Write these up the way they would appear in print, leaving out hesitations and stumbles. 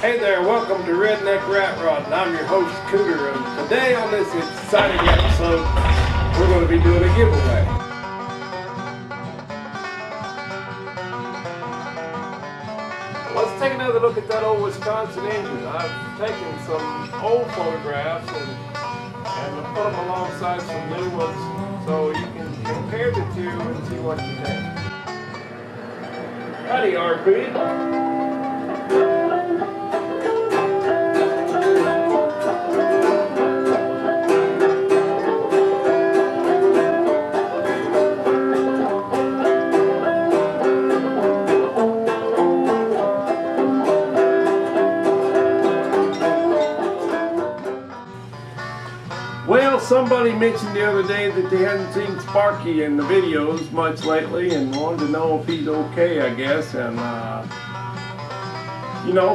Hey there, welcome to Redneck Rat Rod, and I'm your host, Cooter, and today on this exciting episode, we're going to be doing a giveaway. Let's take another look at that old Wisconsin engine. I've taken some old photographs and put them alongside some new ones so you can compare the two and see what you think. Howdy, RP. Well, somebody mentioned the other day that they hadn't seen Sparky in the videos much lately and wanted to know if he's okay, I guess. And,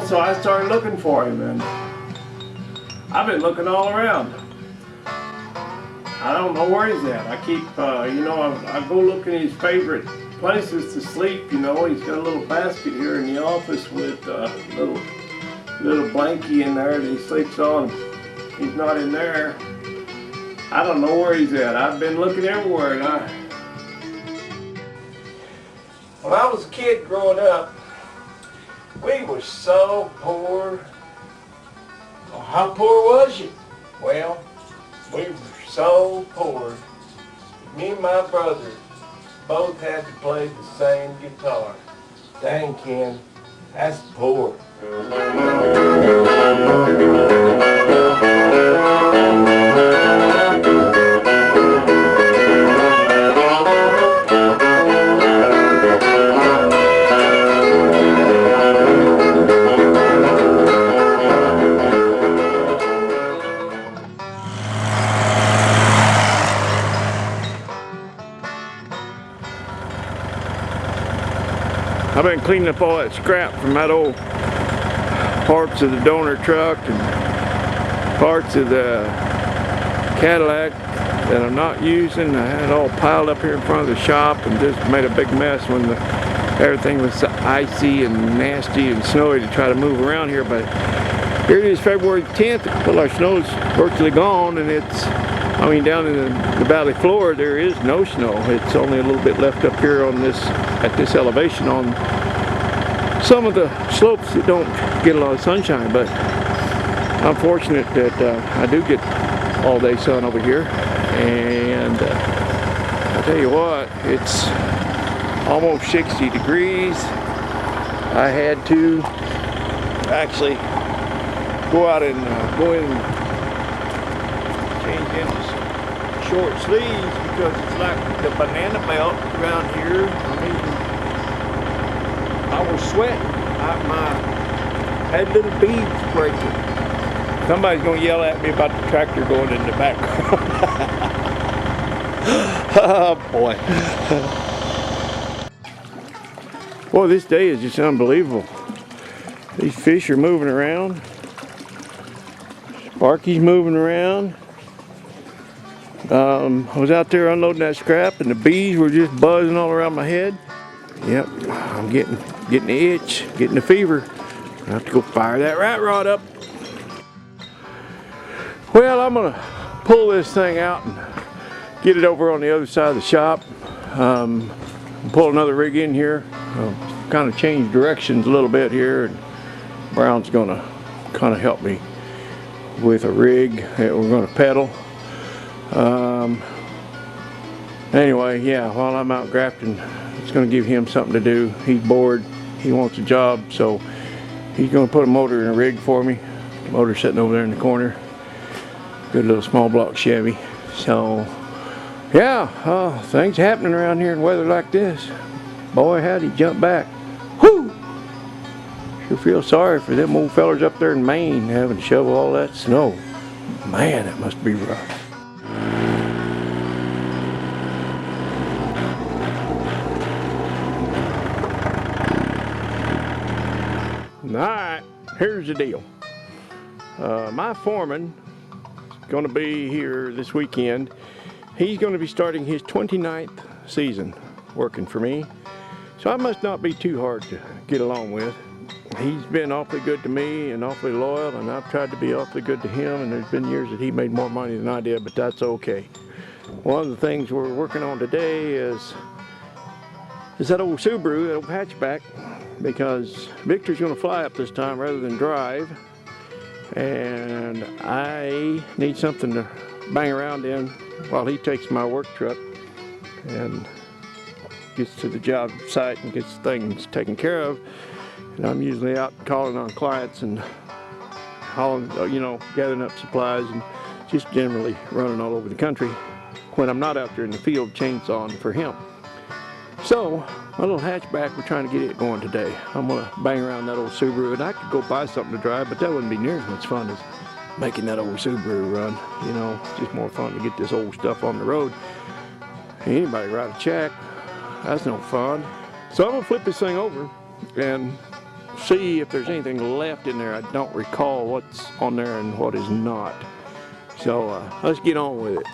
so I started looking for him, and I've been looking all around. I don't know where he's at. I keep, I go look in his favorite places to sleep. He's got a little basket here in the office with a little blankie in there that he sleeps on. He's not in there. I don't know where he's at. I've been looking everywhere, and when I was a kid growing up, we were so poor. Oh, how poor was you? Well, we were so poor. Me and my brother both had to play the same guitar. Dang, Ken, that's poor. I've been cleaning up all that scrap from that old parts of the donor truck and parts of the Cadillac that I'm not using. I had it all piled up here in front of the shop and just made a big mess when everything was icy and nasty and snowy to try to move around here. But here it is, February 10th. Well, our snow's virtually gone, and down in the valley floor there is no snow. It's only a little bit left up here at this elevation on some of the slopes that don't get a lot of sunshine. But I'm fortunate that I do get all day sun over here, and I tell you what, it's almost 60 degrees. I had to actually go out and go in and change into some short sleeves because it's like the banana belt around here. I was sweating. I had little beads breaking. Somebody's gonna yell at me about the tractor going in the background. Oh boy. Boy, this day is just unbelievable. These fish are moving around. Sparky's moving around. I was out there unloading that scrap and the bees were just buzzing all around my head. Yep, I'm getting the itch, getting the fever. I have to go fire that rat rod up. Well, I'm gonna pull this thing out and get it over on the other side of the shop. Pull another rig in here. Kind of change directions a little bit here, and Brown's gonna kind of help me with a rig that we're gonna pedal. Anyway, yeah, while I'm out grafting, it's gonna give him something to do. He's bored, he wants a job, so he's gonna put a motor in a rig for me. The motor's sitting over there in the corner. Good little small block Chevy. So yeah, things happening around here in weather like this. Boy, how'd he jump back. Whoo! Sure feel sorry for them old fellers up there in Maine having to shovel all that snow. Man, that must be rough. Alright, here's the deal. My foreman is going to be here this weekend. He's going to be starting his 29th season working for me. So I must not be too hard to get along with. he's been awfully good to me and awfully loyal, and I've tried to be awfully good to him, and there's been years that he made more money than I did, but that's okay. One of the things we're working on today is that old Subaru, that old hatchback, because Victor's going to fly up this time rather than drive, and I need something to bang around in while he takes my work truck and gets to the job site and gets things taken care of. And I'm usually out calling on clients and hauling, you know, gathering up supplies and just generally running all over the country when I'm not out there in the field chainsawing for him. So my little hatchback, we're trying to get it going today. I'm gonna bang around that old Subaru, and I could go buy something to drive, but that wouldn't be near as much fun as making that old Subaru run. You know, it's just more fun to get this old stuff on the road. Anybody ride a check, that's no fun. So I'm gonna flip this thing over and see if there's anything left in there. I don't recall what's on there and what is not. So let's get on with it.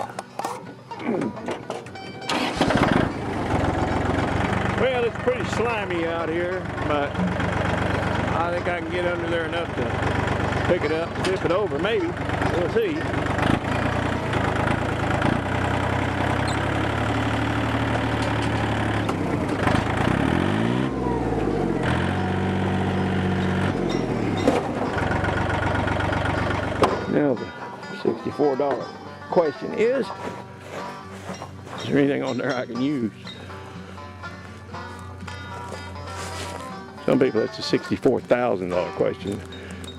Well, it's pretty slimy out here, but I think I can get under there enough to pick it up, flip it over, maybe. We'll see. Now the $64 question is there anything on there I can use? Some people it's a $64,000 question,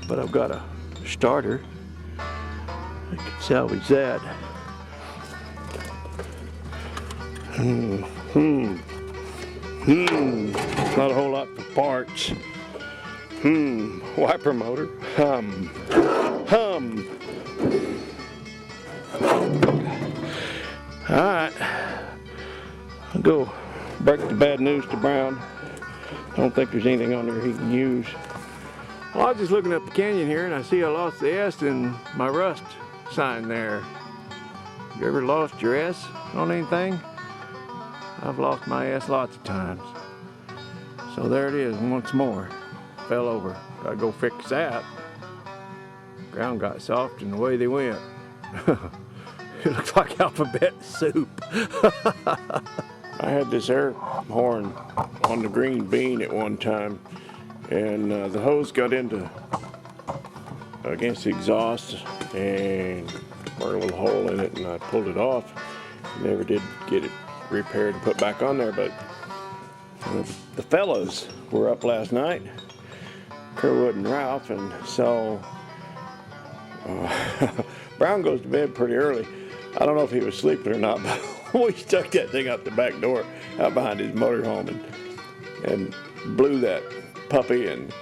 but I've got a starter. I could salvage that. Not a whole lot for parts. Wiper motor. Alright, I'll go break the bad news to Brown. Don't think there's anything on there he can use. Well, I was just looking up the canyon here and I see I lost the S in my rust sign there. You ever lost your S on anything? I've lost my S lots of times. So there it is once more. Fell over. Gotta go fix that. Ground got soft and away they went. It looks like alphabet soup. I had this air horn on the green bean at one time, and the hose got against the exhaust and burned a little hole in it, and I pulled it off. Never did get it repaired and put back on there, but the fellows were up last night, Kerwood and Ralph, and so Brown goes to bed pretty early. I don't know if he was sleeping or not, but we stuck that thing out the back door out behind his motorhome and blew that puppy, and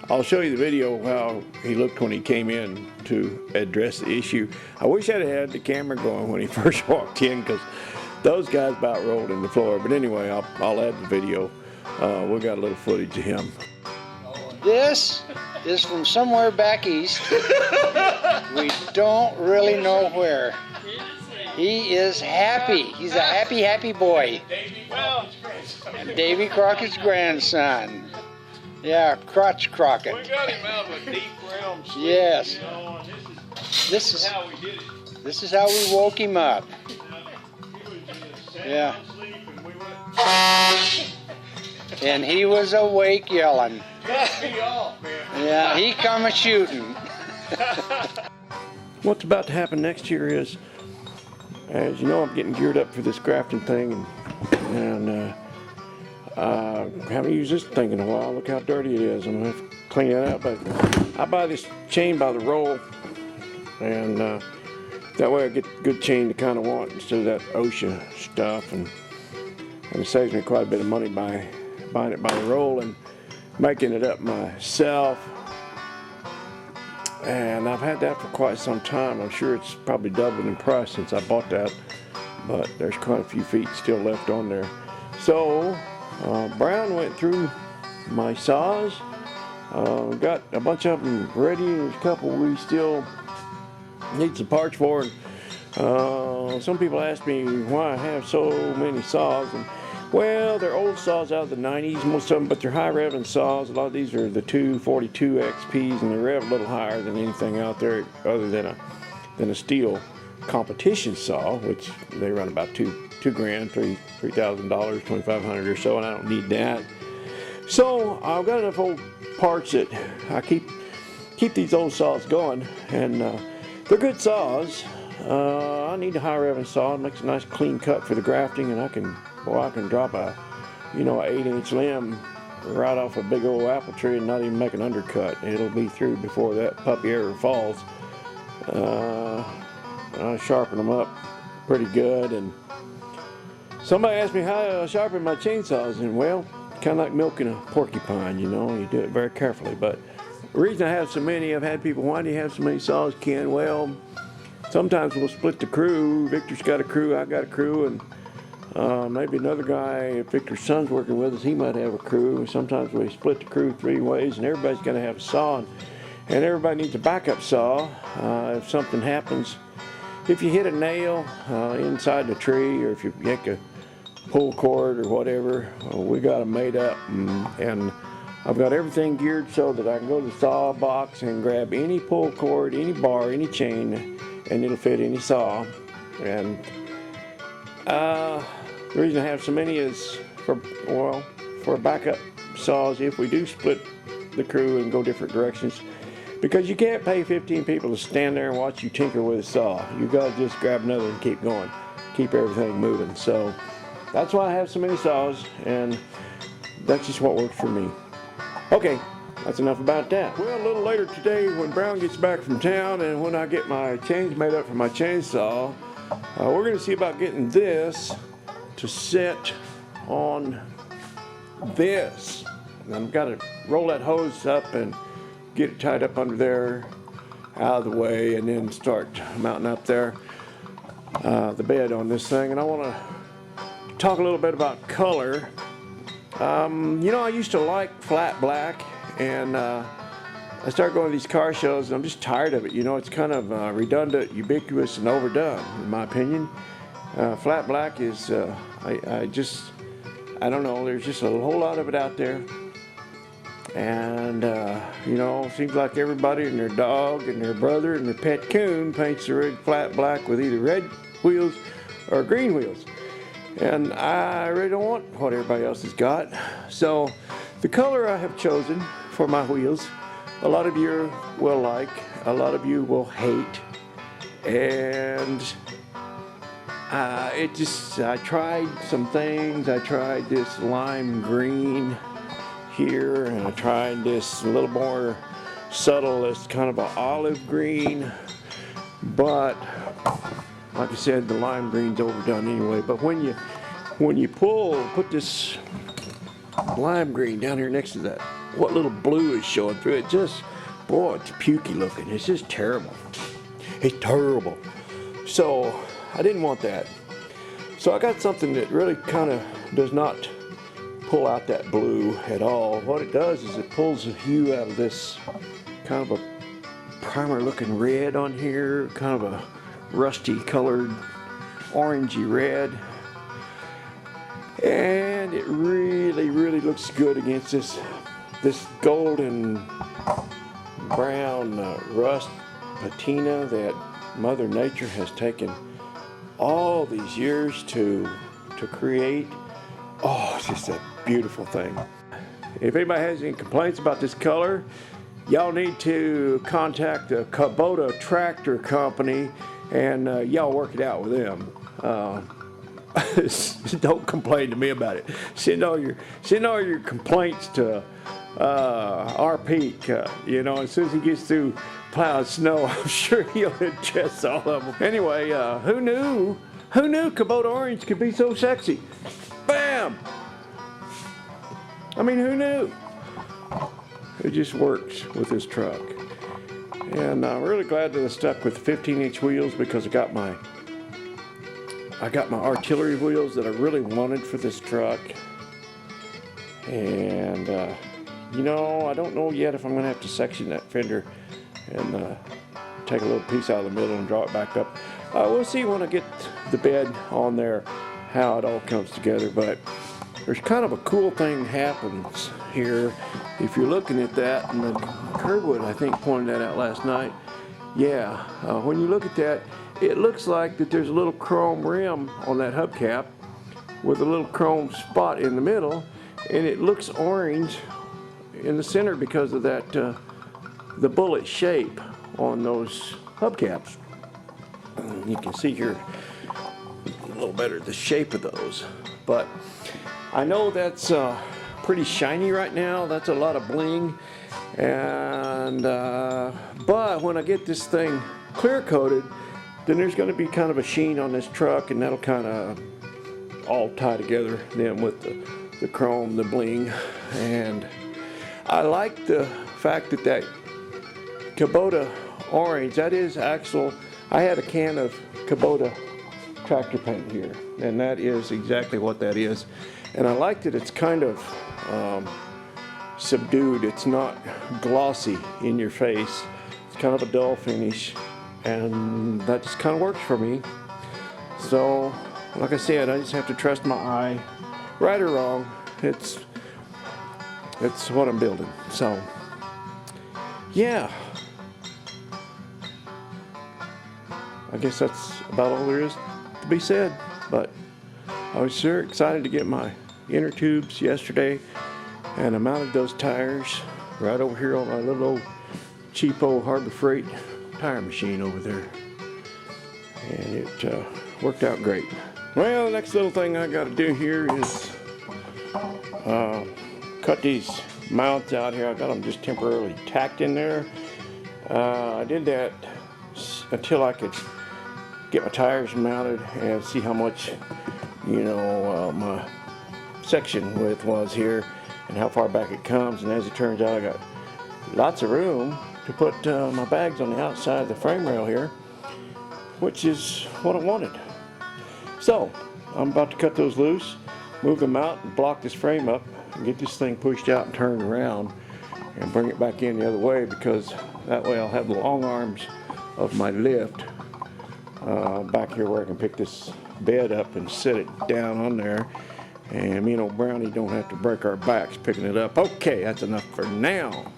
I'll show you the video how he looked when he came in to address the issue. I wish I'd had the camera going when he first walked in, because those guys about rolled in the floor. But anyway, I'll add the video. We got a little footage of him. This is from somewhere back east. We don't really know where. He is happy. He's a happy, happy boy. And Davy Crockett's grandson. Yeah, Crotch Crockett. We got him out of a deep realm sleep. Yes. You know, and This is how we did it. This is how we woke him up. He was just Yeah. asleep and we went. And he was awake yelling. Got me off, man. Yeah, he come a shooting. What's about to happen next year is, as you know, I'm getting geared up for this grafting thing, and haven't used this thing in a while. Look how dirty it is. I'm gonna have to clean it up. But I buy this chain by the roll, and that way I get good chain to kind of want instead of that OSHA stuff, and it saves me quite a bit of money by buying it by the roll and making it up myself. And I've had that for quite some time. I'm sure it's probably doubled in price since I bought that, but there's quite a few feet still left on there. So Brown went through my saws, got a bunch of them ready. There's a couple we still need some parts for. And some people ask me why I have so many saws, and Well, they're old saws out of the 90s, most of them, but they're high revving saws. A lot of these are the 242 XPs, and they rev a little higher than anything out there other than a steel competition saw, which they run about $2,000, $3,000, $2,500 or so, and I don't need that. So I've got enough old parts that I keep these old saws going, and they're good saws. I need a high revving saw. It makes a nice clean cut for the grafting, and I can drop a, an 8-inch limb right off a big old apple tree and not even make an undercut. It'll be through before that puppy ever falls. I sharpen them up pretty good, and somebody asked me how I sharpen my chainsaws, and well, kind of like milking a porcupine, you do it very carefully. But the reason I have so many, I've had people, why do you have so many saws, Ken? Well, sometimes we'll split the crew. Victor's got a crew, I got a crew, and maybe another guy, if Victor's son's working with us, he might have a crew. Sometimes we split the crew 3 ways, and everybody's going to have a saw, and everybody needs a backup saw. If something happens, if you hit a nail inside the tree, or if you yank a pull cord or whatever, we got them made up, and I've got everything geared so that I can go to the saw box and grab any pull cord, any bar, any chain, and it'll fit any saw. And the reason I have so many is for backup saws if we do split the crew and go different directions, because you can't pay 15 people to stand there and watch you tinker with a saw. You gotta just grab another and keep going, keep everything moving. So that's why I have so many saws, and that's just what works for me. Okay, that's enough about that. Well, a little later today, when Brown gets back from town and when I get my chains made up for my chainsaw, we're going to see about getting this to sit on this. And I've got to roll that hose up and get it tied up under there, out of the way, and then start mounting up there the bed on this thing. And I want to talk a little bit about color. I used to like flat black, and I started going to these car shows, and I'm just tired of it. It's kind of redundant, ubiquitous, and overdone, in my opinion. Flat black is, I don't know, there's just a whole lot of it out there. And, seems like everybody and their dog and their brother and their pet coon paints the rig flat black with either red wheels or green wheels. And I really don't want what everybody else has got. So the color I have chosen for my wheels, a lot of you will like, a lot of you will hate. And I tried some things. I tried this lime green here, and I tried this a little more subtle, it's kind of an olive green. But like I said, the lime green's overdone anyway. But when you put this lime green down here next to that, what little blue is showing through it, just, boy, it's pukey looking. It's just terrible. It's terrible. So I didn't want that. So I got something that really kind of does not pull out that blue at all. What it does is it pulls the hue out of this kind of a primer looking red on here, kind of a rusty colored orangey red, and it really looks good against this golden brown rust patina that Mother Nature has taken all these years to create. Oh, it's just a beautiful thing. If anybody has any complaints about this color, y'all need to contact the Kubota Tractor Company, and y'all work it out with them. Don't complain to me about it. Send all your complaints to our Peak. As soon as he gets through plowing snow, I'm sure he'll address all of them. Anyway, who knew Kubota Orange could be so sexy? Bam! I mean, who knew? It just works with this truck. And I'm really glad that I stuck with 15-inch wheels, because I got my artillery wheels that I really wanted for this truck. And I don't know yet if I'm gonna have to section that fender and take a little piece out of the middle and draw it back up. We'll see when I get the bed on there how it all comes together. But there's kind of a cool thing happens here. If you're looking at that, and the Kerwood, I think, pointed that out last night. Yeah, when you look at that, it looks like that there's a little chrome rim on that hubcap with a little chrome spot in the middle, and it looks orange in the center because of that the bullet shape on those hubcaps. You can see here a little better the shape of those, but I know that's pretty shiny right now. That's a lot of bling, and but when I get this thing clear coated, then there's going to be kind of a sheen on this truck, and that'll kind of all tie together then with the chrome, the bling. And I like the fact that that Kubota orange, that is actual. I had a can of Kubota tractor paint here, and that is exactly what that is. And I like that it's kind of subdued. It's not glossy in your face. It's kind of a dull finish, and that just kind of works for me. So, like I said, I just have to trust my eye. Right or wrong, it's what I'm building. So, yeah. I guess that's about all there is to be said, but I was sure excited to get my inner tubes yesterday, and I mounted those tires right over here on my little old cheapo Harbor Freight tire machine over there, and it worked out great. Well, the next little thing I got to do here is cut these mounts out here. I got them just temporarily tacked in there. I did that until I could get my tires mounted and see how much, my section width was here and how far back it comes. And as it turns out, I got lots of room to put my bags on the outside of the frame rail here, which is what I wanted. So I'm about to cut those loose, move them out, and block this frame up, and get this thing pushed out and turned around and bring it back in the other way, because that way I'll have the long arms of my lift back here where I can pick this bed up and sit it down on there, and me and old Brownie don't have to break our backs picking it up. Okay, that's enough for now.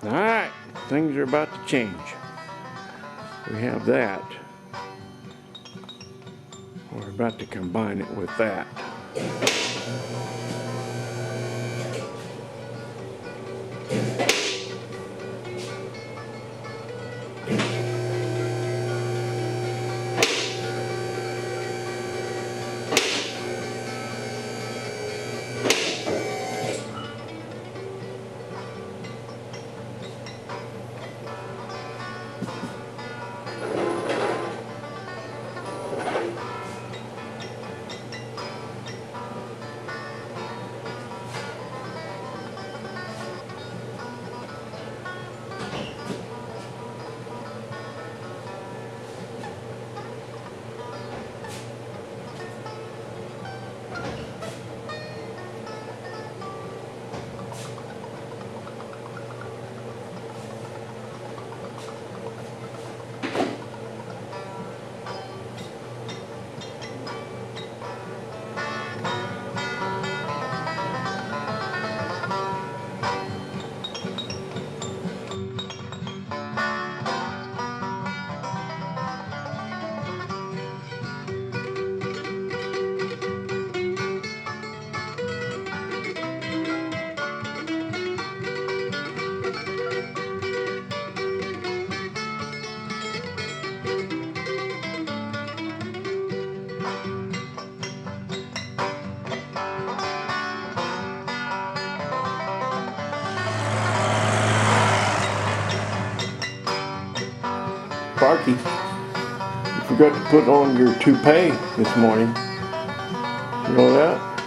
All right, things are about to change. We have that. We're about to combine it with that. Sparky, you forgot to put on your toupee this morning. You know that?